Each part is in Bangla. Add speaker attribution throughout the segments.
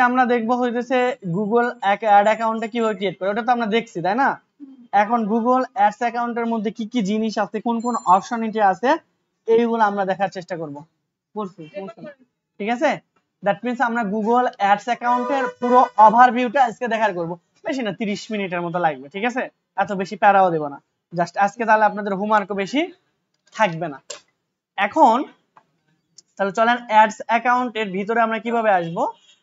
Speaker 1: আমরা দেখবো হইতেছে গুগল অ্যাড অ্যাকাউন্টটা কিভাবে ক্রিয়েট করে, ওটা তো আমরা দেখছি তাই না। এখন গুগল অ্যাডস অ্যাকাউন্টের মধ্যে কি কি জিনিস আছে, কোন কোন অপশনালিটি আছে, এইগুলো আমরা দেখার চেষ্টা করব। ঠিক আছে, দ্যাট মিন্স আমরা গুগল অ্যাডস অ্যাকাউন্টের পুরো ওভারভিউটা আজকে দেখার করব। বেশি না 30 মিনিটের মতো লাগবে, ঠিক আছে, এত বেশি প্যারাও দেব না, জাস্ট আজকে তাহলে আপনাদের হোমওয়ার্কও বেশি থাকবে না। এখন তাহলে চলেন অ্যাডস অ্যাকাউন্টের ভিতরে আমরা কিভাবে আসব।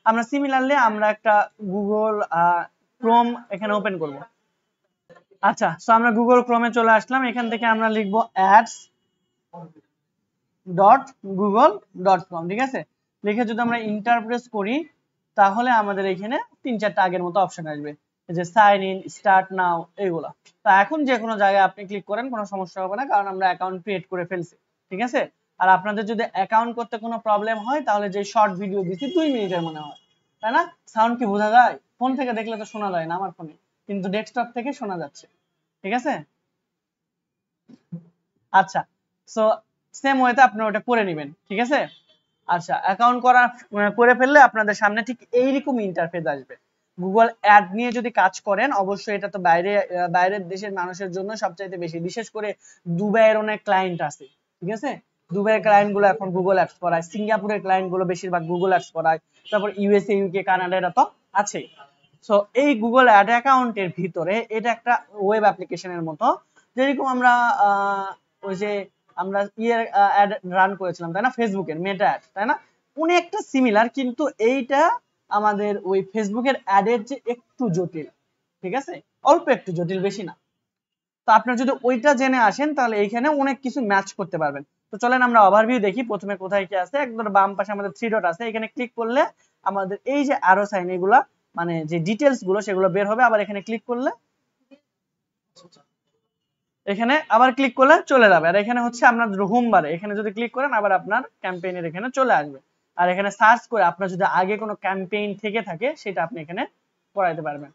Speaker 1: আমরা সিমিলারলি আমরা একটা গুগল ক্রোম এখানে ওপেন করব। আচ্ছা, সো আমরা গুগল ক্রোমে চলে আসলাম, এখান থেকে আমরা লিখব ads.google.com, ঠিক আছে। লিখে যদি আমরা ইন্টার প্রেস করি তাহলে আমাদের এখানে 3-4টা আগের মতো অপশন আসবে, এই যে সাইন ইন, স্টার্ট নাও, এইগুলা। তো এখন যে কোনো জায়গায় আপনি ক্লিক করেন কোনো সমস্যা হবে না, কারণ আমরা অ্যাকাউন্ট ক্রিয়েট করে ফেলছি, ঠিক আছে। আর আপনাদের যদি অ্যাকাউন্ট করতে কোনো প্রবলেম হয় তাহলে যে শর্ট ভিডিও দিচ্ছি 2 মিনিটের মনে হয়, তাই না। সাউন্ড কি বোঝা যায়? ফোন থেকে দেখলে তো শোনা যায় না আমার ফোনে, কিন্তু ডেস্কটপ থেকে শোনা যাচ্ছে, ঠিক আছে। আচ্ছা, সো সেম ওয়েতে আপনি ওটা করে নেবেন, ঠিক আছে। আচ্ছা, অ্যাকাউন্ট করে ফেললে আপনাদের সামনে ঠিক এইরকম ইন্টারফেস আসবে। গুগল অ্যাড নিয়ে যদি কাজ করেন অবশ্যই এটা তো বাইরের দেশের মানুষের জন্য সবচাইতে বেশি, বিশেষ করে দুবাইয়ের অনেক ক্লায়েন্ট আছে, ঠিক আছে। দুবাইয়ের ক্লায়েন্ট গুলো এখন গুগল অ্যাডস করায়, সিঙ্গাপুরের ক্লায়েন্ট গুলো বেশিরভাগ গুগল অ্যাডস করায়, তারপর ইউএসএ, ইউকে, কানাডা, এটা তো আছেই। সো এই গুগল অ্যাড অ্যাকাউন্টের ভিতরে এটা একটা ওয়েব অ্যাপ্লিকেশনের মতো, যেরকম আমরা ওই যে আমরা অ্যাড রান করেছিলাম তাই না, ফেসবুকের মেটা অ্যাড, তাই না, অনেকটা সিমিলার, কিন্তু এইটা আমাদের ওই ফেসবুকের অ্যাডের যে একটু জটিল, ঠিক আছে, অল্প একটু জটিল, বেশি না। তো আপনারা যদি ওইটা জেনে আসেন তাহলে এইখানে অনেক কিছু ম্যাচ করতে পারবেন। তো চলেন আমরা ওভারভিউ দেখি। প্রথমে কোথায় কি আছে, একদম বাম পাশে আমাদের 3 ডট আছে, এখানে ক্লিক করলে আমাদের এই যে আরো সাইন, এগুলা মানে যে ডিটেইলস গুলো সেগুলো বের হবে। আবার এখানে ক্লিক করলে এখানে আবার ক্লিক করলে চলে যাবে। আর এখানে হচ্ছে আপনার হোম বারে এখানে যদি ক্লিক করেন আবার আপনার ক্যাম্পেইনের এখানে চলে আসবে। আর এখানে সার্চ করে আপনার যদি আগে কোনো ক্যাম্পেইন থেকে থাকে সেটা আপনি এখানে করাইতে পারবেন।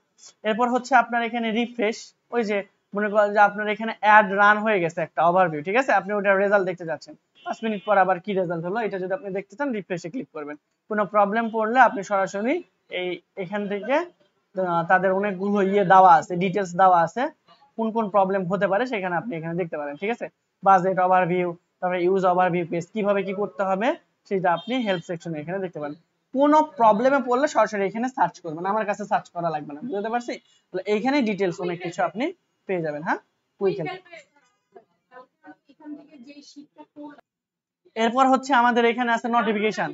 Speaker 1: এরপর হচ্ছে আপনার এখানে রিফ্রেশ, ওই যে মনে করেন যে আপনার এখানে অ্যাড রান হয়ে গেছে একটা ওভারভিউ, ঠিক আছে, আপনি ওটার রেজাল্ট দেখতে যাচ্ছেন, 5 মিনিট পর আবার কি রেজাল্ট হলো এটা যদি আপনি দেখতে চান রিফ্রেশে ক্লিক করবেন। কোনো প্রবলেম পড়লে আপনি সরাসরি এখান থেকে তাদের অনেকগুলো দেওয়া আছে, ডিটেইলস দেওয়া আছে, কোন কোন প্রবলেম হতে পারে সেখানে আপনি এখানে দেখতে পারেন, ঠিক আছে। বাজেট ওভারভিউ, তারপরে ইউজ ওভারভিউ পেজ কিভাবে কি করতে হবে সেটা আপনি হেল্প সেকশনে এখানে দেখতে পারেন। কোন প্রবলেমে পড়লে সরাসরি এখানে সার্চ করবেন, আমার কাছে সার্চ করা লাগবে না, বুঝতে পারছি। তাহলে এইখানেই ডিটেইলস অনেক কিছু আপনি পেয়ে যাবেন। হ্যাঁ, উইকেন্ড। এরপর হচ্ছে আমাদের এখানে আছে নোটিফিকেশন।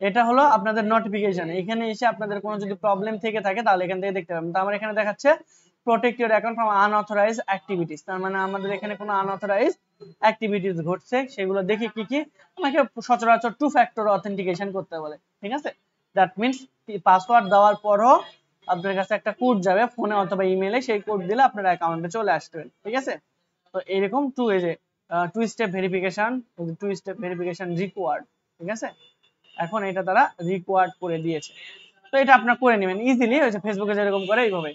Speaker 1: এটা হলো আপনাদের নোটিফিকেশন, এখানে এসে আপনাদের কোনো যদি প্রবলেম থেকে থাকে তাহলে এখান থেকে দেখতে পাবেন। তো আমার এখানে দেখাচ্ছে protect your account from unauthorised activities, তার মানে আমাদের এখানে কোনো আনঅথরাইজড অ্যাক্টিভিটিস ঘটছে সেগুলো দেখি কি কি আমাকে সচরাচর 2 ফ্যাক্টর অথেন্টিকেশন করতে বলে, ঠিক আছে। দ্যাট মিন্স পাসওয়ার্ড দেওয়ার পরও আপনার কাছে একটা কোড যাবে ফোনে অথবা ইমেইলে, সেই কোড দিলে আপনার অ্যাকাউন্টে চলে আসবে, ঠিক আছে। তো এরকম টু স্টেপ ভেরিফিকেশন রিকোয়ার্ড, ঠিক আছে। এখন এটা তারা রিকোয়ার্ড করে দিয়েছে, তো এটা আপনারা করে নেবেন ইজিলি, ওই যে ফেসবুকে যেরকম করে এইভাবে।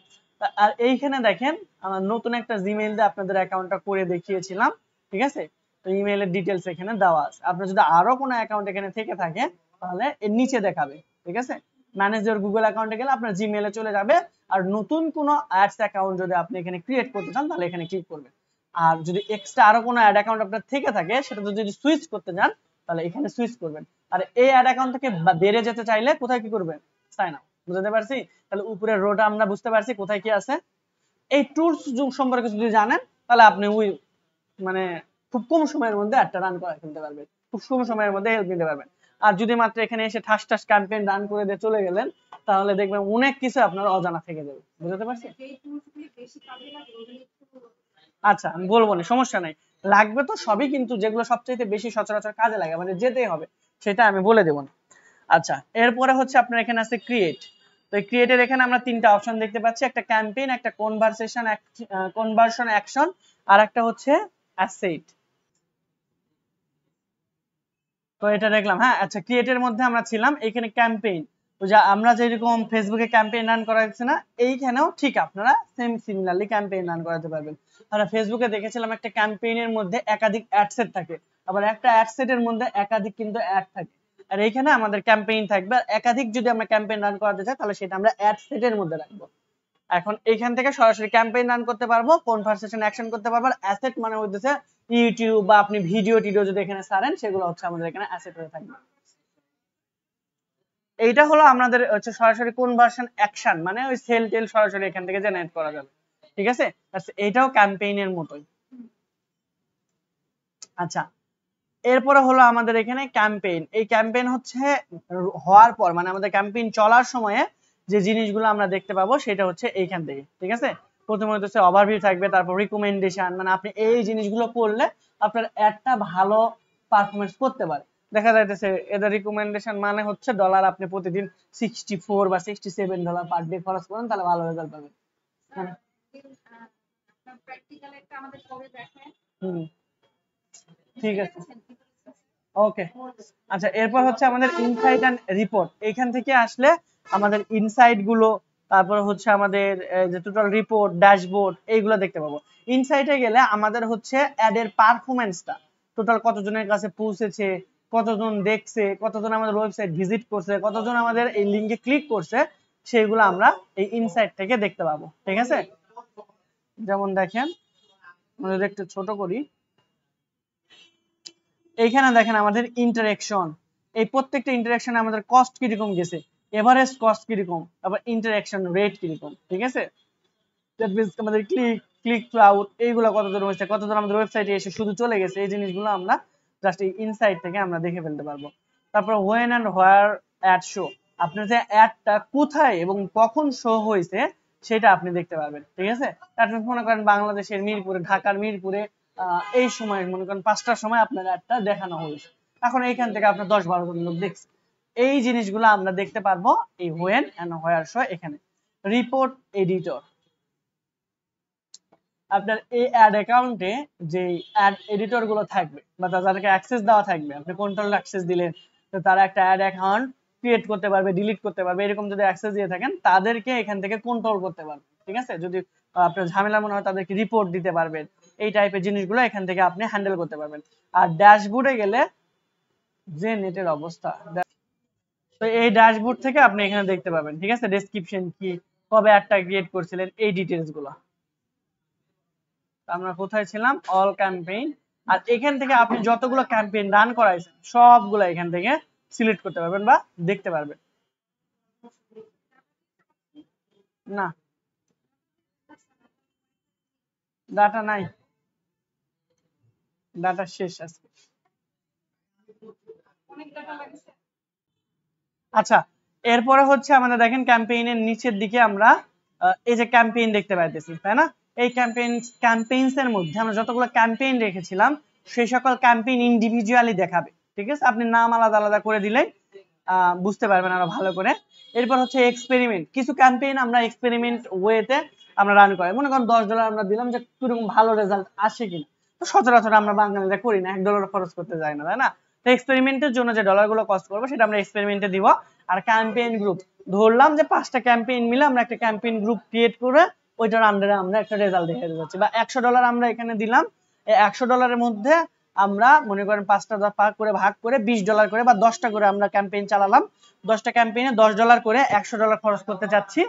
Speaker 1: আর এইখানে দেখেন আমার নতুন একটা জিমেইল দিয়ে আপনাদের অ্যাকাউন্টটা করে দেখিয়েছিলাম, ঠিক আছে। তো ইমেইলের ডিটেইলস এখানে দেওয়া আছে, আপনার যদি আরো কোনো অ্যাকাউন্ট এখানে থেকে থাকে তাহলে এর নিচে দেখাবে, ঠিক আছে। ম্যানেজ ইওর গুগল অ্যাকাউন্টে গেলে আপনার জিমেইলে চলে যাবে, আর নতুন কোনো অ্যাডস অ্যাকাউন্ট যদি আপনি এখানে ক্রিয়েট করতে চান তাহলে এখানে ক্লিক করবেন। আর যদি এক্সট্রা আরো কোনো অ্যাড অ্যাকাউন্ট আপনার থেকে থাকে সেটা যদি সুইচ করতে চান তাহলে এখানে সুইচ করবেন। আর এই অ্যাড অ্যাকাউন্ট থেকে বেড়ে যেতে চাইলে কোথায় কি করবেন, সাইন আপ, বুঝতে পারছি। তাহলে উপরের রোটা আমরা বুঝতে পারছি কোথায় কি আছে। এই টুলস সম্পর্কে যদি জানেন তাহলে আপনি ওই মানে খুব কম সময়ের মধ্যে একটা রান করে ফেলতে পারবেন, খুব কম সময়ের মধ্যে হেল্প নিতে পারবেন। আর যদি মাত্র এখানে এসে ঠাস ঠাস ক্যাম্পেইন রান করে দিয়ে চলে গেলেন তাহলে দেখবেন অনেক কিছু আপনার অজানা থেকে যাবে, বুঝতে পারছেন। আচ্ছা, আমি বলবো না, সমস্যা নাই, লাগবে তো সবই, কিন্তু যেগুলো সবচেয়ে বেশি সচরাচর কাজে লাগে মানে যেতেই হবে সেটা আমি বলে দেব না। আচ্ছা, এরপরে হচ্ছে আপনার এখানে আছে ক্রিয়েট। তো ক্রিয়েটের এখানে আমরা 3টা অপশন দেখতে পাচ্ছি, একটা ক্যাম্পেইন, একটা কনভার্সন অ্যাকশন, আর একটা হচ্ছে অ্যাসেট। তো এটা দেখলাম। হ্যাঁ, আচ্ছা, ক্রিয়েটের মধ্যে আমরা ছিলাম, এখানে ক্যাম্পেইন, তো যা আমরা যেরকম ফেসবুকে ক্যাম্পেইন রান করাচ্ছি না, এইখানেও ঠিক আপনারা সেম সিমিলারলি ক্যাম্পেইন রান করাতে পারবেন। আমরা ফেসবুকে দেখেছিলাম একটা ক্যাম্পেইনের মধ্যে একাধিক অ্যাড সেট থাকে, আবার একটা অ্যাড সেটের মধ্যে একাধিক কিন্তু অ্যাড থাকে। আর এখানে আমাদের ক্যাম্পেইন থাকবে। একাধিক যদি আমরা ক্যাম্পেইন রান করাতে চাই তাহলে সেটা আমরা অ্যাড সেটের মধ্যে রাখবো। এখন এখান থেকে সরাসরি ক্যাম্পেইন রান করতে পারবো, কনভারসেশন অ্যাকশন করতে পারবো। আর অ্যাসেট মানে হচ্ছে ইউটিউব বা আপনি ভিডিও টিডিও যদি এখানে ছাড়েন সেগুলো হচ্ছে আমাদের এখানে অ্যাসেট হয়ে থাকবে। এইটা হলো আমাদের হচ্ছে সরাসরি কনভার্সন অ্যাকশন, মানে ওই সেল টেল সরাসরি এখান থেকে জেনারেট করা যাবে। ঠিক আছে, এইটাও ক্যাম্পেইনের মতোই। আচ্ছা, এরপরে হলো আমাদের এখানে ক্যাম্পেইন। এই ক্যাম্পেইন হচ্ছে হওয়ার পর, মানে আমাদের ক্যাম্পেইন চলার সময়ে যে জিনিসগুলো আমরা দেখতে পাবো সেটা হচ্ছে এইখান থেকে। ঠিক আছে, প্রথমে হচ্ছে ওভারভিউ থাকবে, তারপর রিকমেন্ডেশন, মানে আপনি এই জিনিসগুলো করলে আপনার অ্যাডটা ভালো পারফরমেন্স করতে পারে। দেখা যাইতেছে এদের রিকমেন্ডেশন মানে হচ্ছে ডলার আপনি প্রতিদিন 64 বা 67 ডলার পার ডে খরচ করেন তাহলে ভালো রেজাল্ট পাবেন। ঠিক আছে, ওকে। আচ্ছা, এরপর হচ্ছে আমাদের ইনসাইট এন্ড রিপোর্ট। এখান থেকে আসলে আমাদের ইনসাইট গুলো, তারপর হচ্ছে আমাদের যে টোটাল রিপোর্ট, ড্যাশবোর্ড, এইগুলো দেখতে পাবো। ইনসাইটে গেলে আমাদের হচ্ছে অ্যাডের পারফরম্যান্সটা টোটাল কতজনের কাছে পৌঁছেছে, কতজন দেখছে, কতজন আমাদের ওয়েবসাইট ভিজিট করছে, কতজন আমাদের এই লিংকে ক্লিক করছে, সেইগুলো আমরা এই ইনসাইট থেকে দেখতে পাবো। ঠিক আছে, যেমন দেখেন আমরা যদি একটু ছোট করি, এইখানে দেখেন আমাদের ইন্টারেকশন, এই প্রত্যেকটা ইন্টারেকশনে আমাদের কস্ট কিরকম গেছে, এভারেজ কস্ট কিরকম, তারপর ইন্টারেকশন রেট কিরকম। ঠিক আছে, দ্যাট মিন্স আমাদের ক্লিক টু আউট এইগুলো কতজন হয়েছে, কতজন আমাদের ওয়েবসাইটে এসে শুধু চলে গেছে, এই জিনিসগুলো আমরা জাস্ট এই ইনসাইট থেকে আমরা দেখে ফেলতে পারবো। তারপর when and where ad show, আপনার যে অ্যাডটা কোথায় এবং কখন শো হয়েছে সেটা আপনি দেখতে পারবেন। ঠিক আছে, আপনি মনে করেন বাংলাদেশের মিরপুরে, ঢাকার মিরপুরে এই সময় মনে করেন 5টার সময় আপনার অ্যাডটা দেখানো হয়েছে, এখন এইখান থেকে আপনার 10-12 জন লোক দেখছে। এই জিনিসগুলো আমরা দেখতে পারবো এই হোয়েন এন্ড হোয়ার শো এখানে। রিপোর্ট এডিটর, আপনার এই অ্যাড অ্যাকাউন্টে যে অ্যাড এডিটর গুলো থাকবে বা তাদেরকে অ্যাক্সেস দেওয়া থাকবে, আপনি কন্ট্রোল অ্যাক্সেস দিলেন তো তারা একটা অ্যাড অ্যাকাউন্ট ক্রিয়েট করতে পারবে, ডিলিট করতে পারবে, এরকম যদি অ্যাক্সেস দিয়ে থাকেন তাদেরকে এখান থেকে কন্ট্রোল করতে পারবে। ঠিক আছে, যদি আপনার ঝামেলা মনে হয় তাদেরকে রিপোর্ট দিতে পারবেন, এই টাইপের জিনিসগুলো এখান থেকে আপনি হ্যান্ডেল করতে পারবেন। আর ড্যাশবোর্ডে গেলে যে নেটের অবস্থা, তো এই ড্যাশবোর্ড থেকে আপনি এখানে দেখতে পাবেন। ঠিক আছে, ডেসক্রিপশন কি, কবে অ্যাডটা ক্রিয়েট করছিলেন, এই ডিটেইলস গুলো। আমরা কোথায় ছিলাম, অল ক্যাম্পেইন। আর এখান থেকে আপনি যতগুলো ক্যাম্পেইন রান করাইছেন সবগুলো এখান থেকে সিলেক্ট করতে পারবেন বা দেখতে পারবেন। না, ডাটা নাই, ডাটা শেষ আজকে। আচ্ছা, এরপরে হচ্ছে আমাদের দেখেন ক্যাম্পেইনের নিচের দিকে আমরা এই যে ক্যাম্পেইন দেখতে পাইতেছি, তাই না? এই ক্যাম্পেইনস এর মধ্যে আমরা যতগুলো ক্যাম্পেইন রেখেছিলাম সেই সকল ক্যাম্পেইন ইন্ডিভিজুয়ালি দেখাবে। ঠিক আছে, আপনি নাম আলাদা আলাদা করে দিলে বুঝতে পারবেন আরো ভালো করে। এরপর হচ্ছে এক্সপেরিমেন্ট, কিছু ক্যাম্পেইন আমরা এক্সপেরিমেন্ট ওয়েতে আমরা রান করি। মনে করেন $10 আমরা দিলাম যে কিরকম ভালো রেজাল্ট আসে কিনা, তো সচরাচর আমরা বাঙালিরা করি না, $1 খরচ করতে যাই না, তাই না? তো এক্সপেরিমেন্টের জন্য যে ডলারগুলো কস্ট করবো সেটা আমরা এক্সপেরিমেন্টে দিব। আর ক্যাম্পেইন গ্রুপ, ধরলাম যে 5টা ক্যাম্পেইন মিলে আমরা একটা ক্যাম্পেইন গ্রুপ ক্রিয়েট করে ওইটার আন্ডারে আমরা একটা রেজাল্ট দেখাতে যাচ্ছি। বা $100 আমরা এখানে দিলাম, এই $100 মধ্যে আমরা মনে করেন 5টা ভাগ করে $20 করে বা 10টা করে আমরা ক্যাম্পেইন চালালাম, 10টা ক্যাম্পেইনে $10 করে $100 খরচ করতে চাচ্ছি।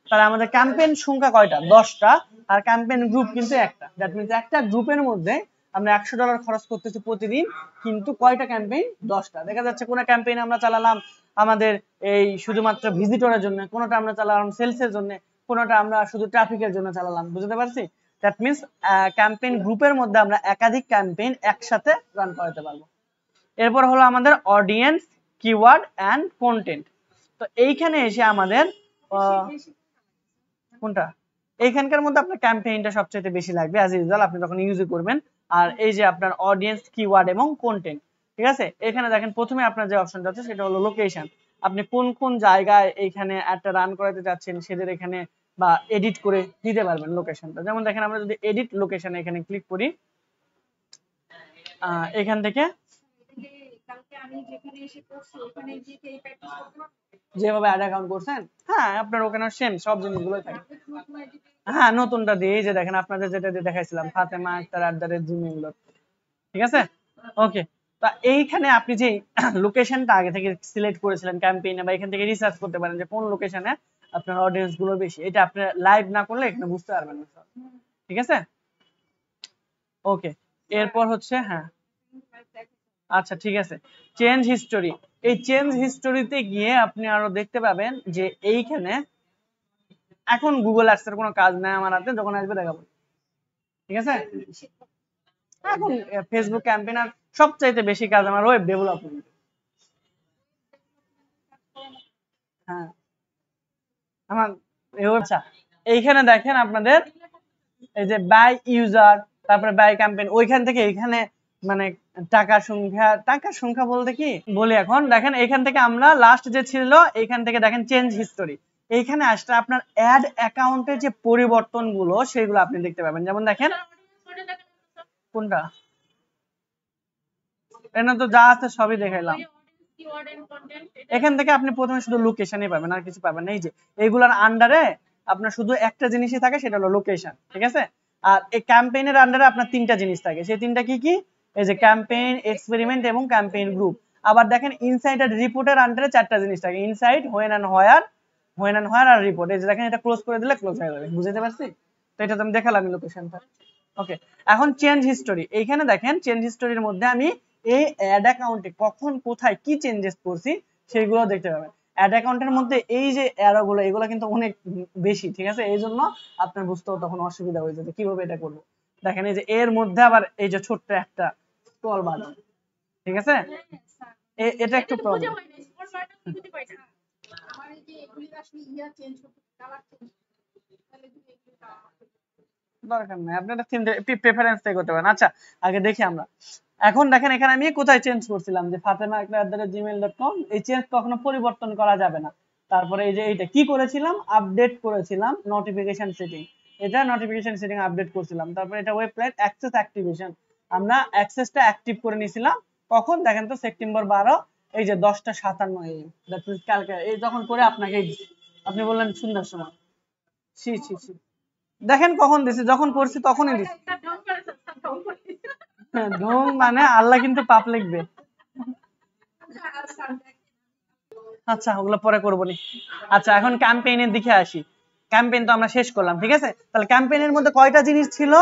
Speaker 1: তাহলে আমাদের ক্যাম্পেইন সংখ্যা কয়টা, 10টা, আর ক্যাম্পেইন গ্রুপ কিন্তু একটা। দ্যাট মিন্স একটা গ্রুপের মধ্যে আমরা $100 খরচ করতেছি প্রতিদিন, কিন্তু কয়টা ক্যাম্পেইন, 10টা। দেখা যাচ্ছে কোন ক্যাম্পেইন আমরা চালালাম আমাদের এই শুধুমাত্র ভিজিটরের জন্য, কোনটা আমরা চালালাম সেলসের জন্য, কোনটা আমরা শুধু ট্রাফিকের জন্য চালালাম। বুঝতে পারছি? দ্যাট মিন্স ক্যাম্পেইন গ্রুপের মধ্যে আমরা একাধিক ক্যাম্পেইন একসাথে রান করাতে পারবো। এরপর হলো আমাদের অডিয়েন্স, কিওয়ার্ড এন্ড কন্টেন্ট। তো এইখানে এসে আমাদের কোনটা, এইখানকার মধ্যে আপনার ক্যাম্পেইনটা সবচেয়ে বেশি লাগবে অ্যাজ ইউজুয়াল আপনি যখন ইউজ করবেন। আর এই যে আপনার অডিয়েন্স, কিওয়ার্ড এবং কন্টেন্ট। ঠিক আছে, এখানে দেখেন প্রথমে আপনার যে অপশনটা আছে সেটা হলো লোকেশন, আপনি কোন কোন জায়গায় এইখানে একটা রান করাতে যাচ্ছেন সেদের এখানে বা এডিট করে দিতে পারবেন লোকেশনটা। যেমন দেখেন আমরা যদি এডিট লোকেশনে এখানে ক্লিক করি, এখান থেকে যেভাবে অ্যাড অ্যাকাউন্ট করছেন, হ্যাঁ আপনার ওখানে সেম সব জিনিসগুলো থাকে। হ্যাঁ, নতুনটা দিয়ে যে দেখেন আপনাদের যেটা দিয়ে দেখাইছিলাম ফাতেমা আক্তার @gmail.com। ঠিক আছে, ওকে। তা এইখানে আপনি যে লোকেশনটা আগে থেকে সিলেক্ট করেছিলেন ক্যাম্পেইনে, বা এখান থেকে রিসার্চ করতে পারেন যে কোন লোকেশনে আপনার অডিয়েন্স গুলো বেশি। এটা আপনি লাইভ না করলে এখানে বুঝতে পারবেন না। ঠিক আছে, ওকে। এরপর হচ্ছে হ্যাঁ, আচ্ছা ঠিক আছে, চেঞ্জ হিস্টোরি। এই চেঞ্জ হিস্টোরিতে গিয়ে আপনি আরো দেখতে পাবেন যে এইখানে এখন গুগল অ্যাডস এর কোনো কাজ নাই আমার হাতে, যখন আসবে দেখাবো। ঠিক আছে, এখন ফেসবুক ক্যাম্পেইনার সবচাইতে বেশি কাজ আমার ওয়েব ডেভেলপমেন্ট। হ্যাঁ আমার আচ্ছা, এইখানে দেখেন আপনাদের এই যে বাই ইউজার, তারপরে বাই ক্যাম্পেইন, ওইখান থেকে এখানে মানে টাকার সংখ্যা বলতে কি বলি, এখন দেখেন এখান থেকে আমরা লাস্ট যে ছিল এইখান থেকে দেখেন চেঞ্জ হিস্টোরি, এইখানে আসলে আপনার অ্যাড অ্যাকাউন্টের যে পরিবর্তনগুলো সেগুলো আপনি দেখতে পাবেন। যেমন দেখেন কোনটা, এটা তো যা আছে সবই দেখাইলাম। এখান থেকে আপনি প্রথমে শুধু লোকেশনই পাবেন, আর কিছু পাবেন না। এই যে এইগুলার আন্ডারে আপনার শুধু একটা জিনিসই থাকে, সেটা হলো লোকেশন। ঠিক আছে, আর এই ক্যাম্পেইনের আন্ডারে আপনার তিনটা জিনিস থাকে, সেই তিনটা কি কি, এই যে ক্যাম্পেইন, এক্সপেরিমেন্ট এবং ক্যাম্পেইন গ্রুপ। আবার দেখেন ইনসাইট আর রিপোর্টের আন্ডারে চারটা জিনিস থাকে, ইনসাইট, হোয়েন এন্ড হোয়ার আর রিপোর্ট। এই যে দেখেন এটা ক্লোজ করে দিলে ক্লোজ হয়ে যাবে, বুঝতে পারছি? তো এটা তো আমি দেখালাম লোকেশনটা। ওকে, এখন চেঞ্জ হিস্টোরি। এইখানে দেখেন চেঞ্জ হিস্টোরির মধ্যে আমি এই অ্যাড অ্যাকাউন্টে কখন কোথায় কি চেঞ্জেস করছি সেগুলো দেখতে পাবেন। অ্যাড অ্যাকাউন্টের মধ্যে এই যে অ্যারোগুলো এগুলো কিন্তু অনেক বেশি। ঠিক আছে, এই জন্য আপনার বুঝতেও তখন অসুবিধা হয়ে যাবে কিভাবে এটা করবো। দেখেন এই যে এর মধ্যে আবার এই যে ছোট্ট একটা স্ক্রল বাটন। ঠিক আছে, এটা একটু প্রবলেম। দরকার নাই, আপনি এটা প্রেফারেন্স থেকে করতে পারেন। আচ্ছা আগে দেখি আমরা। এখন দেখেন এখানে আমি কোথায় চেঞ্জ করছিলাম, যে fatima@gmail.com, এই চেঞ্জ কখনো পরিবর্তন করা যাবে না। তারপরে এই যে এইটা কি করেছিলাম, আপডেট করেছিলাম নোটিফিকেশন সেটিং, এটা নোটিফিকেশন সেটিং আপডেট করছিলাম। তারপরে এটা ওয়েবসাইট অ্যাক্সেস অ্যাক্টিভেশন, আমরা অ্যাক্সেসটা অ্যাক্টিভ করে নিয়েছিলাম কখন দেখেন তো, সেপ্টেম্বর 12, এই যে 10:57 এই দ্যাট মিন্স কালকে, এই যখন করে আপনাকে আপনি বললেন সুন্দর সময়। ছি ছি ছি, দেখেন কখন দিছি, যখন করছি তখনই দিছি। হ্যাঁ, ঢং মানে আল্লাহ কিন্তু পাপ লিখবে। আচ্ছা ওগুলো পরে করবো নি। আচ্ছা এখন ক্যাম্পেইনের দিকে আসি। ক্যাম্পেইন তো আমরা শেষ করলাম। ঠিক আছে, তাহলে ক্যাম্পেইনের মধ্যে কয়টা জিনিস ছিল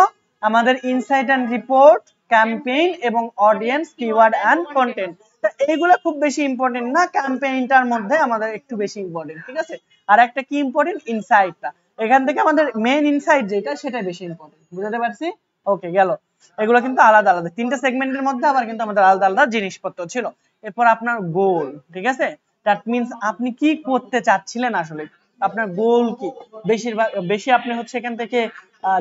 Speaker 1: আমাদের, ইনসাইট এন্ড রিপোর্ট, ক্যাম্পেইন এবং অডিয়েন্স, কিওয়ার্ড এন্ড কন্টেন্ট। তো এইগুলো খুব বেশি ইম্পর্টেন্ট না, ক্যাম্পেইনটার মধ্যে আমাদের একটু বেশি ইম্পর্টেন্ট। ঠিক আছে, আর একটা কি ইম্পর্টেন্ট, ইনসাইটটা। এখান থেকে আমাদের মেইন ইনসাইট যেটা সেটা বেশি ইম্পর্টেন্ট, বুঝতে পারছি? ওকে গেল, এগুলো কিন্তু আলাদা আলাদা তিনটা সেগমেন্টের মধ্যে, আবার কিন্তু আমাদের আলাদা আলাদা জিনিসপত্র ছিল। এরপর আপনার গোল। ঠিক আছে, দ্যাট মিন্স আপনি কি করতে চাচ্ছিলেন, আসলে আপনার গোল কি। বেশি আপনি হচ্ছে এখান থেকে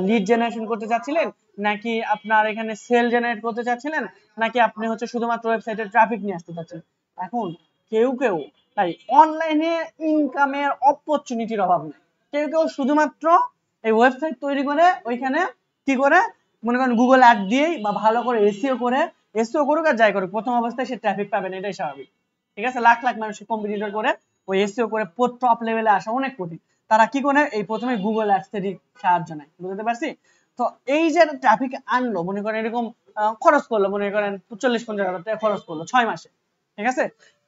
Speaker 1: লিড জেনারেশন করতে চাচ্ছিলেন, নাকি আপনার এখানে সেল জেনারেট করতে চাচ্ছিলেন, নাকি আপনি হচ্ছে শুধুমাত্র ওয়েবসাইটে ট্রাফিক নিয়ে আসতে চাচ্ছেন। এখন কেউ তাই অনলাইনে ইনকামের অপরচুনিটির অভাব নেই, কেউ শুধুমাত্র এই ওয়েবসাইট তৈরি করে ওইখানে কি করে, মনে করেন গুগল অ্যাড দিয়েই বা ভালো করে এসইও করুক আর যাই করুক, প্রথম অবস্থায় সে ট্রাফিক পাবে না, এটাই স্বাভাবিক। ঠিক আছে, লাখ লাখ মানুষ কম্পিটিটর করে ওই এসইও করে টপ লেভেলে আসা অনেক কঠিন। তারা কি করে, এই প্রথমে গুগল অ্যাডস এর সাহায্য নেয়, বুঝতে পারছি? তো এই যে ট্রাফিক আনলো, মনে করেন এরকম খরচ করলো, মনে করেন 40-50 হাজার টাকা খরচ করলো 6 মাসে। ঠিক আছে,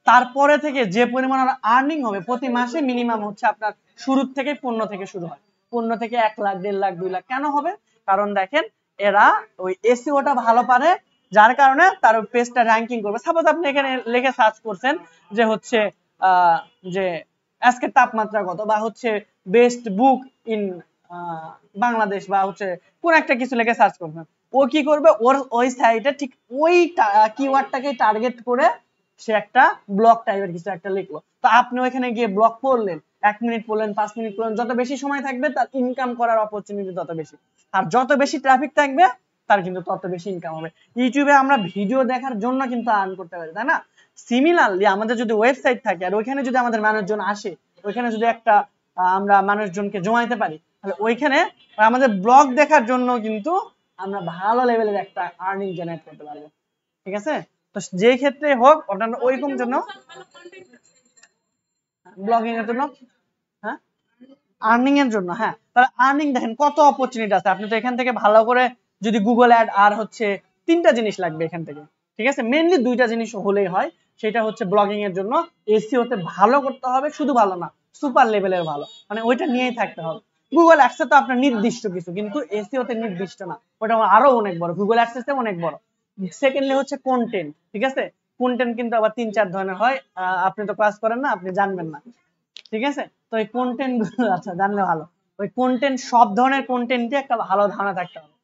Speaker 1: তারপরে থেকে যে পরিমাণ আর্নিং হবে প্রতি মাসে, মিনিমাম হচ্ছে আপনার শুরু থেকে 15 থেকে শুরু হয়, 15 থেকে 1 লাখ, 1.5 লাখ, 2 লাখ। কেন হবে? কারণ দেখেন এরা ওই এসইওটা ভালো পারে, যার কারণে তার পেজটা র‍্যাঙ্কিং করবে। সাপোজ আপনি এখানে লিখে সার্চ করছেন যে হচ্ছে যে আজকে তাপমাত্রা কত, বা হচ্ছে বেস্ট বুক ইন বাংলাদেশ, বা হচ্ছে কোন একটা কিছু লিখে সার্চ করবেন, ও কি করবে, ওই সাইটে ঠিক ওই কিওয়ার্ডটাকে টার্গেট করে সে একটা ব্লগ টাইপের কিছু একটা লিখলো। তো আপনি ওইখানে গিয়ে ব্লগ পড়লেন, 1 মিনিট পড়লেন, 5 মিনিট পড়লেন, যত বেশি সময় থাকবে তার ইনকাম করার অপরচুনিটি তত বেশি। আর যত বেশি ট্রাফিক থাকবে তার কিন্তু তত বেশি ইনকাম হবে। ইউটিউবে আমরা ভিডিও দেখার জন্য কিন্তু আর্ন করতে পারি, তাই না? সিমিলারলি আমাদের যদি ওয়েবসাইট থাকে আর ওইখানে যদি আমাদের মানুষজন আসে, ওইখানে যদি একটা আমরা মানুষজনকে জমাইতে পারি, তাহলে ওইখানে আমাদের ব্লগ দেখার জন্য কিন্তু আমরা ভালো লেভেলের একটা আর্নিং জেনারেট করতে পারবো। ঠিক আছে, তো যে ক্ষেত্রে হোক ওটা ওইরকম জন্য ব্লগিং এর জন্য, হ্যাঁ আর্নিং এর জন্য। হ্যাঁ, তাহলে আর্নিং দেখেন কত অপরচুনিটি আছে। আপনি তো এখান থেকে ভালো করে যদি গুগল অ্যাড আর হচ্ছে 3টা জিনিস লাগবে এখান থেকে, ঠিক আছে, মেইনলি দুইটা জিনিস হলেই হয়, সেটা হচ্ছে ব্লগিং এর জন্য এসইওতে ভালো করতে হবে, শুধু ভালো না সুপার লেভেলের ভালো, মানে ওইটা নিয়েই থাকতে হবে। গুগল অ্যাডসে তো আপনার নির্দিষ্ট কিছু, কিন্তু এসইওতে নির্দিষ্ট না, ওটা আরো অনেক বড়, গুগল অ্যাডসেসে অনেক বড়। সেকেন্ডলি হচ্ছে কন্টেন্ট, ঠিক আছে, কন্টেন্ট কিন্তু আবার 3-4 ধরনের হয়, আপনি তো ক্লাস করেন না, আপনি জানবেন না, ঠিক আছে। তো এই কন্টেন্ট আচ্ছা জানলে ভালো, ওই কন্টেন্ট সব ধরনের কন্টেন্টে একটা ভালো ধারণা থাকতে হবে।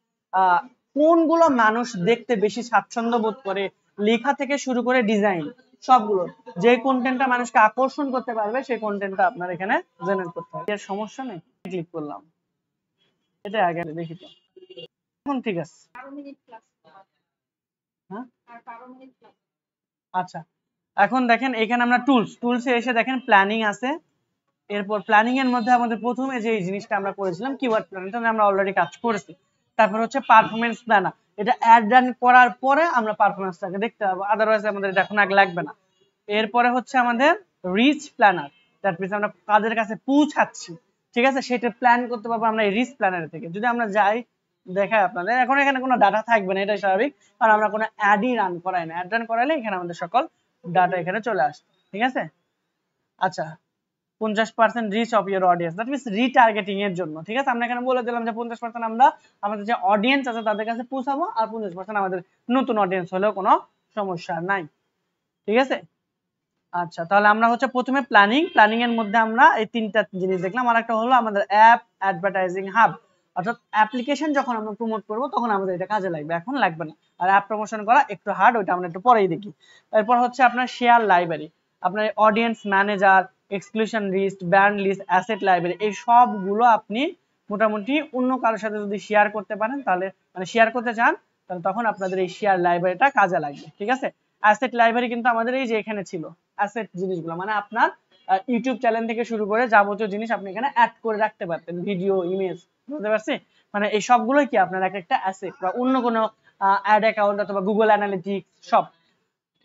Speaker 1: কোনগুলো মানুষ দেখতে বেশি স্বাচ্ছন্দ্য বোধ করে, লেখা থেকে শুরু করে ডিজাইন সবগুলো, যে কন্টেন্টটা মানুষকে আকর্ষণ করতে পারবে সেই কন্টেন্টটা আপনার এখানে জেনারেট করতে হবে। এর সমস্যা নেই, ক্লিক করলাম, এটা আগে দেখি তো, এখন ঠিক আছে। হ্যাঁ আচ্ছা, এখন দেখেন এখানে আমরা টুলসে এসে দেখেন প্ল্যানিং আছে। এরপর প্ল্যানিং এর মধ্যে আমাদের প্রথমে যে জিনিসটা আমরা করেছিলাম কিওয়ার্ড প্ল্যান, এটা আমরা অলরেডি কাজ করেছি। তারপর হচ্ছে পারফরম্যান্স প্ল্যানার, এটা অ্যাড রান করার পরে আমরা পারফরম্যান্সটাকে দেখতে পাবো, আদারওয়াইজ আমাদের এটা এখন আগে লাগবে না। এরপরে হচ্ছে আমাদের রিচ প্ল্যানার, দ্যাট মিন্স আমরা কাদের কাছে পৌঁছাচ্ছি, ঠিক আছে, সেটা প্ল্যান করতে পারবো আমরা এই রিচ প্ল্যানার থেকে। যদি আমরা যাই দেখাই আপনাদের, এখন এখানে কোনো ডাটা থাকবে না, এটাই স্বাভাবিক, কারণ আমরা কোনো অ্যাডই রান করাই না, অ্যাড রান করাইলে এখানে আমাদের সকল ডাটা এখানে চলে আসে, ঠিক আছে। আচ্ছা, 50% reach of your audience, that means retargeting এর জন্য, ঠিক আছে। আমরা এখানে বলে দিলাম যে 50% আমরা আমাদের যে অডিয়েন্স আছে তাদের কাছে পৌঁছাবো, আর 50% আমাদের নতুন অডিয়েন্স হলেও কোনো সমস্যা নাই, ঠিক আছে। আচ্ছা, তাহলে আমরা হচ্ছে প্রথমে প্ল্যানিং এর মধ্যে আমরা এই তিনটা জিনিস দেখলাম। আর একটা হলো আমাদের অ্যাপ অ্যাডভার্টাইজিং হাব, অর্থাৎ অ্যাপ্লিকেশন যখন আমরা প্রমোট করব তখন আমাদের এটা কাজে লাগবে, এখন লাগবে না। আর অ্যাপ প্রমোশন করা একটু হার্ড, ওইটা আমরা একটু পরেই দেখি। এরপর হচ্ছে আপনার শেয়ার লাইব্রেরি, আপনার audience manager, exclusion list, brand list, asset library, এই সবগুলো আপনি মোটামুটি অন্য কারোর সাথে যদি শেয়ার করতে পারেন, তাহলে মানে শেয়ার করতে চান, তাহলে তখন আপনাদের এই শেয়ার লাইব্রেরিটা কাজে লাগবে, ঠিক আছে। অ্যাসেট লাইব্রেরি কিন্তু আমাদের এই যে এখানে ছিল, অ্যাসেট জিনিসগুলো মানে আপনার ইউটিউব চ্যানেল থেকে শুরু করে যাবতীয় জিনিস আপনি এখানে অ্যাড করে রাখতে পারতেন, ভিডিও, ইমেজ, বুঝতে পারছি, মানে এই সবগুলোই কি আপনার এক একটা অ্যাসেট, বা অন্য কোনো অ্যাড অ্যাকাউন্ট অথবা গুগল অ্যানালিটিক্স সব,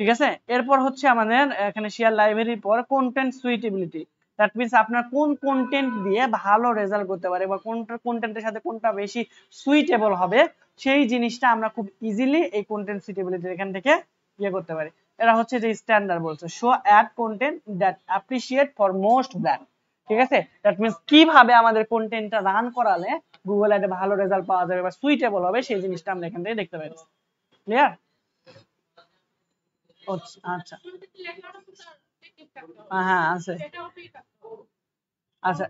Speaker 1: ঠিক আছে। এরপর হচ্ছে আমাদের এখানে শেয়ার লাইব্রেরির পর কন্টেন্ট সুইটেবিলিটি, দ্যাট মিন্স আপনার কোন কন্টেন্ট দিয়ে ভালো রেজাল্ট করতে পারে, বা কোন কন্টেন্টের সাথে কোনটা বেশি সুইটেবল হবে, সেই জিনিসটা আমরা খুব ইজিলি এই কন্টেন্ট সুইটেবিলিটি এখান থেকে ইয়ে করতে পারি। এরা হচ্ছে যে স্ট্যান্ডার্ড বলছে, show ad content that appreciate for most brand, ঠিক আছে। দ্যাট মিন্স কিভাবে আমাদের কন্টেন্টটা রান করালে গুগল অ্যাডে ভালো রেজাল্ট পাওয়া যাবে বা সুইটেবল হবে, সেই জিনিসটা আমরা এখান থেকে দেখতে পারি। ক্লিয়ার? আচ্ছা, হ্যাঁ আছে, আচ্ছা,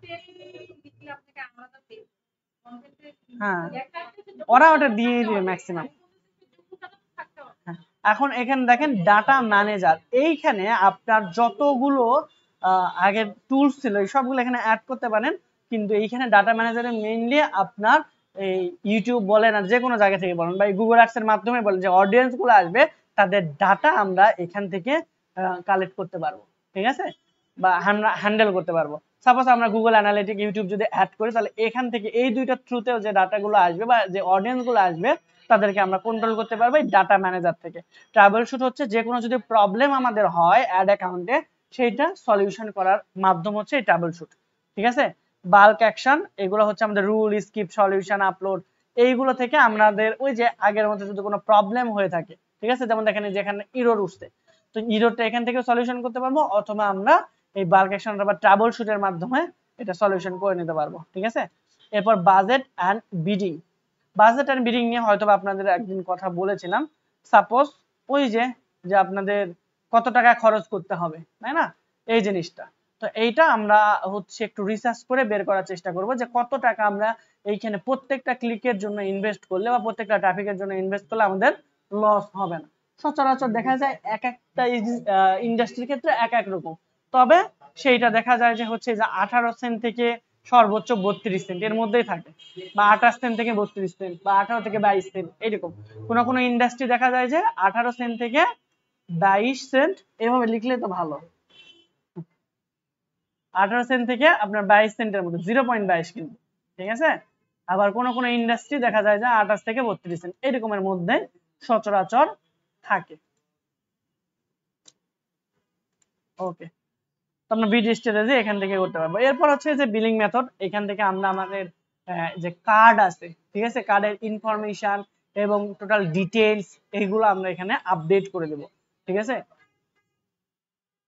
Speaker 1: হ্যাঁ ওরা ওটা দিয়ে দিবে ম্যাক্সিমাম। এখন এখানে দেখেন ডাটা ম্যানেজার, এইখানে আপনার যতগুলো আগের টুলস ছিল এই সবগুলো এখানে অ্যাড করতে পারেন, কিন্তু এইখানে ডাটা ম্যানেজারে মেইনলি আপনার এই ইউটিউব বলেন আর যে কোনো জায়গা থেকে বলেন বা গুগল অ্যাডস এর মাধ্যমে বলেন, যে অডিয়েন্স গুলো আসবে তাদের ডাটা আমরা এখান থেকে কালেক্ট করতে পারবো, ঠিক আছে, বা হ্যান্ডেল করতে পারবো। সাপোজ আমরা গুগল অ্যানালিটিক ইউটিউব যদি অ্যাড করি, তাহলে এখান থেকে এই দুইটা থ্রুতেও যে ডাটাগুলো আসবে বা যে অডিয়েন্স গুলো আসবে তাদেরকে আমরা কন্ট্রোল করতে পারবো এই ডাটা ম্যানেজার থেকে। ট্রাবল শুট হচ্ছে যে কোনো যদি প্রবলেম আমাদের হয় অ্যাড অ্যাকাউন্টে, সেইটা সলিউশন করার মাধ্যম হচ্ছে এই ট্রাবল শুট, ঠিক আছে। বাল্ক অ্যাকশন, এগুলো হচ্ছে আমাদের রুল, স্কিপ, সলিউশন, আপলোড, এইগুলো থেকে আমাদের ওই যে আগের মতো যদি কোনো প্রবলেম হয়ে থাকে, ঠিক আছে, যেমন দেখেন যেখানে ইরর উঠছে, তো ইররটা এখান থেকে সলিউশন করতে পারবো, অথবা আমরা এই বাল্ক অ্যাকশন বা ট্রাবল শুটের মাধ্যমে এটা সলিউশন করে নিতে পারবো, ঠিক আছে। এরপর budget and bidding, budget and bidding নিয়ে হয়তো আপনাদের একদিন কথা বলেছিলাম। সাপোজ ওই যে যে আপনাদের কত টাকা খরচ করতে হবে, তাই না, এই জিনিসটা, তো এইটা আমরা হচ্ছে একটু রিসার্চ করে বের করার চেষ্টা করব যে কত টাকা আমরা এইখানে প্রত্যেকটা ক্লিকের জন্য ইনভেস্ট করলে বা প্রত্যেকটা ট্রাফিকের জন্য ইনভেস্ট করলে আমাদের লস হবে না। সচরাচর দেখা যায় এক একটা ইন্ডাস্ট্রির ক্ষেত্রে এক এক রকম, তবে সেইটা দেখা যায় যে হচ্ছে যে 18 সেন্ট থেকে সর্বোচ্চ 32 সেন্ট এর মধ্যেই থাকে, বা 28 সেন্ট থেকে 32 সেন্ট, বা 18 থেকে 22 সেন্ট, এরকম। কোন কোন ইন্ডাস্ট্রি দেখা যায় যে 18 সেন্ট থেকে 22 সেন্ট, এভাবে লিখলে তো ভালো, 18 সেন্ট থেকে আপনার 22 সেন্টের মধ্যে 0.22 কিন্তু, ঠিক আছে। আবার কোন কোন ইন্ডাস্ট্রি দেখা যায় যে 28 থেকে 32 সেন্ট এরকমের মধ্যে সচরাচর থাকে। ওকে, তো আমরা বিড স্ট্র্যাটেজি এখান থেকে করতে পারবো। এরপর হচ্ছে যে বিলিং মেথড, এখান থেকে আমরা আমাদের যে কার্ড আছে, ঠিক আছে, কার্ডের ইনফরমেশন, এবং টোটাল ডিটেইলস এইগুলো আমরা এখানে আপডেট করে দেব। ঠিক আছে,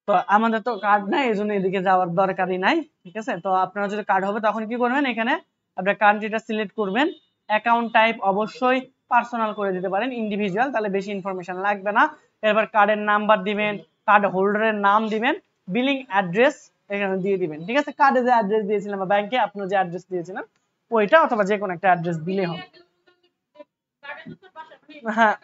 Speaker 1: তো আমাদের তো কার্ড নাই, এজন্য এদিকে যাওয়ার দরকারই নাই। ঠিক আছে, তো আপনারা যদি কার্ড হবে তখন কি করবেন, এখানে আপনার কান্ট্রিটা সিলেক্ট করবেন। অ্যাকাউন্ট টাইপ অবশ্যই পার্সোনাল করে দিতে পারেন, ইন্ডিভিজুয়াল, তাহলে বেশি ইনফরমেশন লাগবে না। এরপর কার্ডের নাম্বার দিবেন, কার্ড হোল্ডারের নাম দিবেন, বিলিং অ্যাড্রেস এখানে দিয়ে দিবেন। ঠিক আছে, কার্ডে যে অ্যাড্রেস দিয়েছিলেন বা ব্যাংকে আপনার যে অ্যাড্রেস দিয়েছিলেন ওইটা অথবা যে কোনো একটা অ্যাড্রেস দিলে হবে। হ্যাঁ,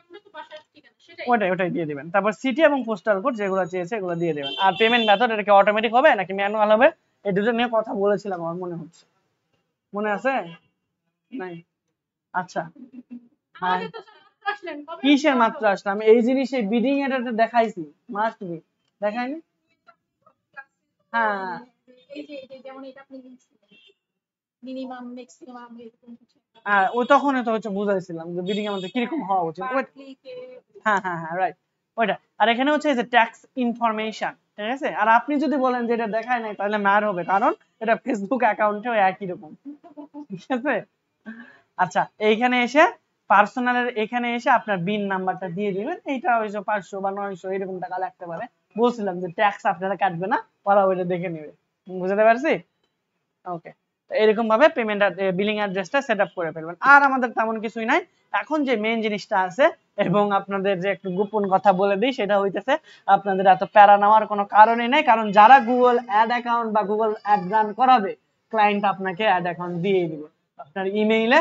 Speaker 1: ওটাই দিয়ে দিবেন। তারপর সিটি এবং পোস্টাল কোড যেগুলো চেয়েছে এগুলো দিয়ে দিবেন। আর পেমেন্ট মেথড এটা কি অটোমেটিক হবে নাকি ম্যানুয়াল হবে, এই দুটো নিয়ে কথা বলেছিলাম আমার মনে হচ্ছে, মনে আছে নাই? আচ্ছা, হ্যাঁ, কিসের মাত্র আসলাম, এই জিনিস এই বিডিং এটা দেখাইছি, মাস্ট বি দেখাইনি। হ্যাঁ, ও তখন তো হচ্ছে বুঝাইছিলাম যে বিডিং আমাদের কিরকম হওয়া উচিত। হ্যাঁ হ্যাঁ হ্যাঁ, রাইট, ওইটা। আর এখানে হচ্ছে যে ট্যাক্স ইনফরমেশন। ঠিক আছে, আর আপনি যদি বলেন যে এটা দেখায় নাই তাহলে ম্যার হবে, কারণ এটা ফেসবুক অ্যাকাউন্টেও একই রকম। ঠিক আছে, আচ্ছা, এইখানে এসে পার্সোনালের এখানে এসে আপনার বিন নাম্বারটা দিয়ে দিবেন। এইটা হয়তো 500 বা 900 এরকম টাকা লাগতে পারে। বলছিলাম যে ট্যাক্স আপনারা কাটবে না, ওরা ওইটা দেখে নেবে। বুঝতে পারছি? ওকে, এরকম ভাবে পেমেন্ট বিলিং অ্যাড্রেসটা সেটআপ করে ফেলবেন। আর আমাদের তেমন কিছুই নাই। এখন যে মেইন জিনিসটা আছে, এবং আপনাদের যে একটু গোপন কথা বলে দিই, সেটা হইতেছে আপনাদের এত প্যারা নেওয়ার কোনো কারণই নাই, কারণ যারা গুগল অ্যাড অ্যাকাউন্ট বা গুগল অ্যাড রান করাবে, ক্লায়েন্ট আপনাকে অ্যাড অ্যাকাউন্ট দিয়ে দিবে আপনার ইমেইলে।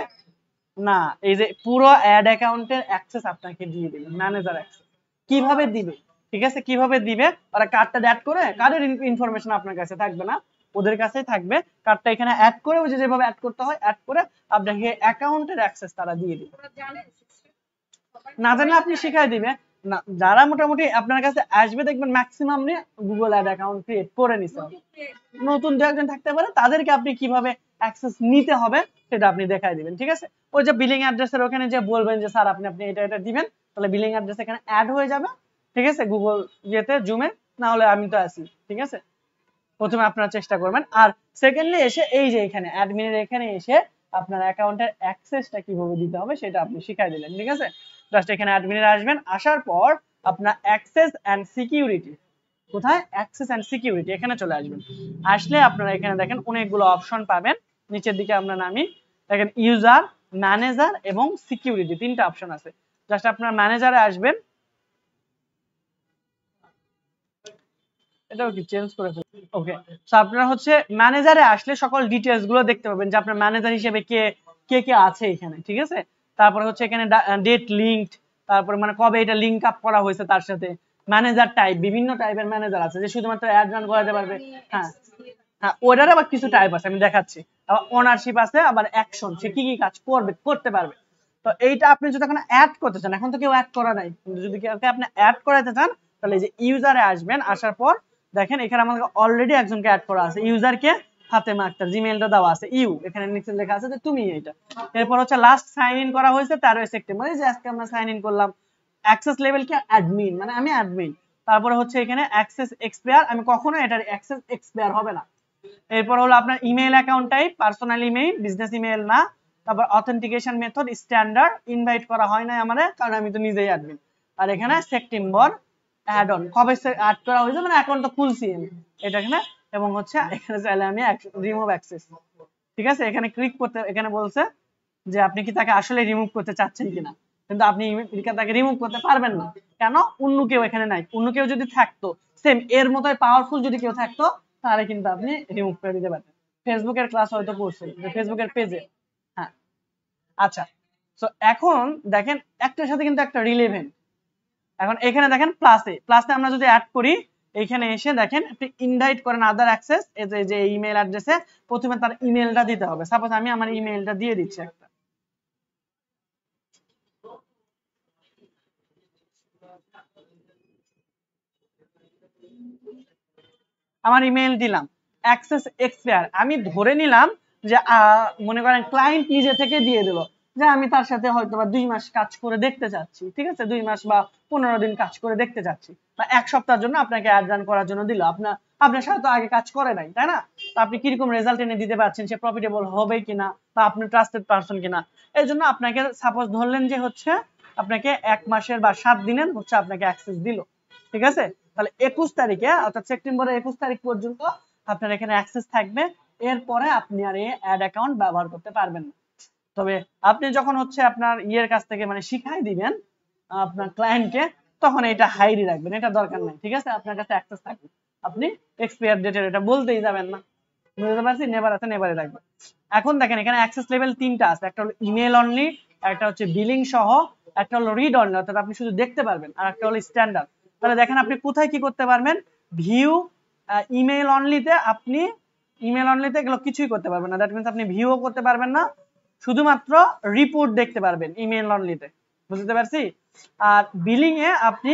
Speaker 1: না, এই যে পুরো অ্যাড অ্যাকাউন্টের অ্যাক্সেস আপনাকে দিয়ে দিবে, ম্যানেজার অ্যাক্সেস। কিভাবে দিবে? ঠিক আছে, কিভাবে দিবে, ওরা কার্ডটা অ্যাড করে, কার্ডের ইনফরমেশন আপনার কাছে থাকবে না, ওদের কাছেই থাকবে। কার্ডটা এখানে অ্যাড করে, ওই যে যেভাবে অ্যাড করতে হয় অ্যাড করে আপনাকে অ্যাকাউন্টের অ্যাক্সেস তারা দিয়ে দিবে। না জানলে আপনি শিখাই দিবে। না, যারা মোটামুটি আপনার কাছে আসবে দেখবেন ম্যাক্সিমাম নিয়ে গুগল অ্যাড অ্যাকাউন্ট ক্রিয়েট করে নিছে। নতুন দু একজন থাকতে পারে, তাদেরকে আপনি কিভাবে অ্যাক্সেস নিতে হবে সেটা আপনি দেখাই দিবেন। ঠিক আছে, ওই যে বিলিং অ্যাড্রেসের ওখানে যে বলবেন যে স্যার আপনি এটা দিবেন, তাহলে বিলিং অ্যাড্রেস এখানে অ্যাড হয়ে যাবে। ঠিক আছে, গুগল ইয়েতে জুমে, না হলে আমি তো আছি। ঠিক আছে, প্রথমে আপনারা চেষ্টা করবেন। আর সেকেন্ডলি এসে এই যে এখানে অ্যাডমিনের এখানে এসে আপনার অ্যাকাউন্টের অ্যাক্সেসটা কিভাবে দিতে হবে সেটা আপনি শিখাই দিলেন। ঠিক আছে, জাস্ট এখানে অ্যাডমিনে আসবেন, আসার পর আপনার অ্যাক্সেস এন্ড সিকিউরিটি, কোথায় অ্যাক্সেস এন্ড সিকিউরিটি, এখানে চলে আসবেন। আসলে আপনারা এখানে দেখেন অনেকগুলো অপশন পাবেন, নিচের দিকে আমরা নামি, দেখেন ইউজার, ম্যানেজার এবং সিকিউরিটি, তিনটা অপশন আছে। জাস্ট আপনারা ম্যানেজারে আসবেন, এটাও কি চেঞ্জ করে ফেলবেন। ওকে, সো আপনারা হচ্ছে ম্যানেজারে আসলে সকল ডিটেইলস গুলো দেখতে পাবেন যে আপনার ম্যানেজার হিসেবে কে কে কে আছে এখানে। ঠিক আছে, তারপরে হচ্ছে এখানে ডেট লিংকড, তারপরে মানে কবে এটা লিংক আপ করা হয়েছে তার সাথে। ম্যানেজার টাইপ, বিভিন্ন টাইপের ম্যানেজার আছে যে শুধুমাত্র অ্যাড রান করাতে পারবে। হ্যাঁ হ্যাঁ, ওটার আবার কিছু টাইপ আছে, আমি দেখাচ্ছি। আবার ওনারশিপ আছে, আবার অ্যাকশন, সে কি কি কাজ করবে, করতে পারবে। তো এইটা আপনি যদি এখন অ্যাড করতে চান, এখন তো কেউ অ্যাড করা নাই, কিন্তু যদি আপনি অ্যাড করাতে চান, তাহলে এই যে ইউজারে আসবেন, আসার পর দেখেন এখানে আমাদের অলরেডি একজনকে অ্যাড করা আছে, ইউজারকে ফাতেমা আক্তার, জিমেইলটা দেওয়া আছে ইউ, এখানে নিচে লেখা আছে যে তুমি এটা। এরপর হচ্ছে লাস্ট সাইন ইন করা হয়েছে 13 সেপ্টেম্বর, এই যে আজকে আমরা সাইন ইন করলাম। অ্যাক্সেস লেভেল কি অ্যাডমিন, মানে আমি অ্যাডমিন। তারপরে হচ্ছে এখানে অ্যাক্সেস এক্সপায়ার, আমি কখনো এটার অ্যাক্সেস এক্সপায়ার হবে না। এরপর হলো আপনার email account type, personal email, business email না। তারপর অথেন্টিকেশন মেথড স্ট্যান্ডার্ড, ইনভাইট করা হয় না আমারে, কারণ আমি তো নিজেই অ্যাডমিন। আর এখানে সেপ্টেম্বর অ্যাড অন, কবে অ্যাড করা হয়েছে, মানে অ্যাকাউন্ট তো খুলছি আমি এটা এখানে। এবং হচ্ছে এখানে চাইলে আমি রিমুভ অ্যাক্সেস। ঠিক আছে, এখানে ক্লিক করতে, এখানে বলছে যে আপনি কি তাকে আসলে রিমুভ করতে চাচ্ছেন কিনা, কিন্তু আপনি তাকে রিমুভ করতে পারবেন না। কেন? অন্য কেউ এখানে নাই, অন্য কেউ যদি থাকতো সেম এর মতোই পাওয়ারফুল যদি কেউ থাকতো, তাহলে কিন্তু আপনি রিমুভ করে দিতে পারতেন। ফেসবুকের ক্লাস হয়তো পড়ছেন যে ফেসবুকের পেজে। হ্যাঁ, আচ্ছা, তো এখন দেখেন একটার সাথে কিন্তু একটা রিলেভেন্ট। এখন এখানে দেখেন প্লাসে আমরা যদি অ্যাড করি, এখানে এসে দেখেন আপনি ইনভাইট করেন আদার অ্যাক্সেস, এই যে ইমেল অ্যাড্রেসে প্রথমে তার ইমেলটা দিতে হবে। সাপোজ আমি আমার ইমেলটা দিয়ে দিচ্ছি একটা, আমার ইমেল দিলাম, অ্যাক্সেস এক্সপায়ার, আমি ধরে নিলাম যে মনে করেন ক্লায়েন্ট নিজে থেকে দিয়ে দিল, যে আমি তার সাথে হয়তো বা 2 মাস কাজ করে দেখতে চাচ্ছি, ঠিক আছে, 2 মাস বা 15 দিন কাজ করে দেখতে চাচ্ছি, বা 1 সপ্তাহের জন্য আপনাকে অ্যাড রান করার জন্য দিল, আপনার সাথে তো আগে কাজ করে নাই, তাই না? তো আপনি কিরকম রেজাল্ট এনে দিতে পারছেন, সে প্রফিটেবল হবে কিনা, বা আপনি ট্রাস্টেড পারসন কিনা, এই জন্য আপনাকে সাপোজ ধরলেন যে হচ্ছে আপনাকে 1 মাসের বা 7 দিনের হচ্ছে আপনাকে অ্যাক্সেস দিল, ঠিক আছে, তাহলে 21 তারিখে অর্থাৎ সেপ্টেম্বরের 21 তারিখ পর্যন্ত আপনার এখানে অ্যাক্সেস থাকবে। এরপরে আপনি আর এই অ্যাড অ্যাকাউন্ট ব্যবহার করতে পারবেন না। তবে আপনি যখন হচ্ছে আপনার ইয়ের কাছ থেকে মানে শিখাই দিবেন আপনার ক্লায়েন্টকে, তখন এটা হাইডি রাখবেন, এটা দরকার নাই, ঠিক আছে, আপনার কাছে অ্যাক্সেস থাকবে, আপনি এক্সপায়ার ডেটের এটা বলতেই যাবেন না, বুঝতে পারছি, নেভার আছে নেভারে রাখবেন। এখন দেখেন এখানে অ্যাক্সেস লেভেল 3টা আছে, একটা হলো ইমেল অনলি, একটা হচ্ছে বিলিং সহ, একটা হলো রিড অনলি অর্থাৎ আপনি শুধু দেখতে পারবেন, আর একটা হলো স্ট্যান্ডার্ড। তাহলে দেখেন আপনি কোথায় কি করতে পারবেন, ভিউ ইমেল অনলিতে আপনি ইমেল অনলিতে এগুলো কিছুই করতে পারবেন না, দ্যাট মিন্স আপনি ভিউও করতে পারবেন না, শুধুমাত্র রিপোর্ট দেখতে পারবেন ইমেল অনলিতে, বুঝতে পারছি। আর বিলিং এ আপনি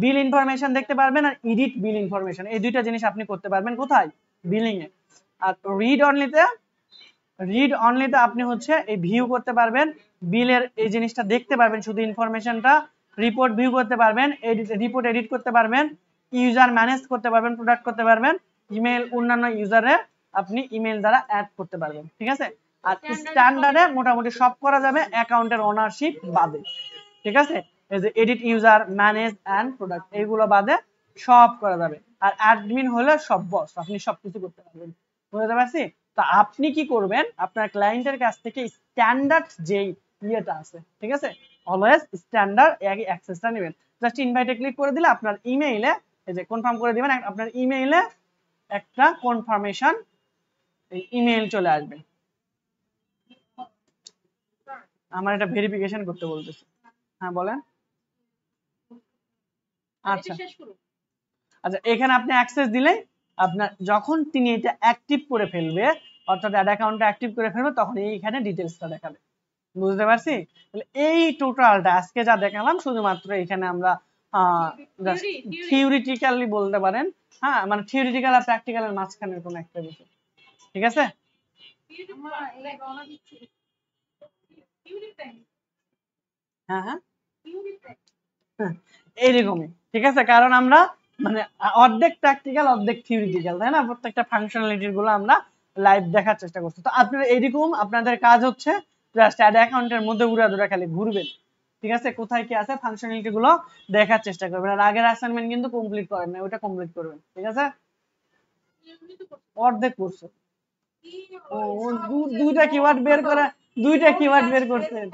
Speaker 1: বিল ইনফরমেশন দেখতে পারবেন আর এডিট বিল ইনফরমেশন, এই দুইটা জিনিস আপনি করতে পারবেন কোথায়, বিলিং এ। আর রিড অনলিতে আপনি হচ্ছে এই ভিউ করতে পারবেন, বিলের এই জিনিসটা দেখতে পারবেন শুধু ইনফরমেশনটা, রিপোর্ট ভিউ করতে পারবেন, রিপোর্ট এডিট করতে পারবেন, ইউজার ম্যানেজ করতে পারবেন, প্রোডাক্ট করতে পারবেন, ইমেল অন্যান্য ইউজারে আপনি ইমেল দ্বারা অ্যাড করতে পারবেন, ঠিক আছে। আর স্ট্যান্ডার্ডে মোটামুটি সব করা যাবে অ্যাকাউন্টের ওনারশিপ বাদে, ঠিক আছে, এই যে edit user manage and product এইগুলো বাদে সব করা যাবে। আর অ্যাডমিন হলে সব বস, আপনি সবকিছু করতে পারবেন, বুঝতে পারছি। তো আপনি কি করবেন, আপনার ক্লায়েন্টের কাছ থেকে স্ট্যান্ডার্ড যেই ইয়েটা আছে, ঠিক আছে, অলওয়েজ স্ট্যান্ডার্ড অ্যাক্সেসটা নেবেন, জাস্ট ইনভাইটে ক্লিক করে দিলে আপনার ইমেইলে এই যে কনফার্ম করে দিবেন, আপনার ইমেইলে একটা কনফার্মেশন ইমেইল চলে আসবে। আমার এটা ভেরিফিকেশন করতে বলতেছে, হ্যাঁ বলেন। আচ্ছা আচ্ছা, এখানে আপনি অ্যাক্সেস দিলে আপনার যখন তিনি এটা অ্যাক্টিভ করে ফেলবে অর্থাৎ অ্যাড অ্যাকাউন্টটা অ্যাক্টিভ করে ফেলবে তখন এইখানে ডিটেইলসটা দেখাবে, বুঝতে পারছি। তাহলে এই টোটালটা আজকে যা দেখালাম শুধুমাত্র এখানে আমরা থিওরিটিক্যালি বলতে পারেন, হ্যাঁ মানে থিওরিটিক্যাল আর প্র্যাকটিক্যালের মাঝখানের কোন একটা বিষয়, ঠিক আছে। হ্যাঁ হ্যাঁ এইরকমই, ঠিক আছে, কারণ আমরা মানে অর্ধেক প্র্যাকটিক্যাল অর্ধেক থিওরিটিক্যাল, তাই না, প্রত্যেকটা ফাংশনালিটির গুলো আমরা লাইভ দেখার চেষ্টা করছি। তো আপনারা এইরকম আপনাদের কাজ হচ্ছে জাস্ট অ্যাড অ্যাকাউন্টের মধ্যে উড়াদুরা খালি ঘুরবেন, ঠিক আছে, কোথায় কি আছে ফাংশনালিটি গুলো দেখার চেষ্টা করবেন। আর আগের অ্যাসাইনমেন্ট কিন্তু কমপ্লিট করেন না, ওটা কমপ্লিট করবেন, ঠিক আছে। অর্ধেক করছে, ও দুইটা কিওয়ার্ড বের করছেন।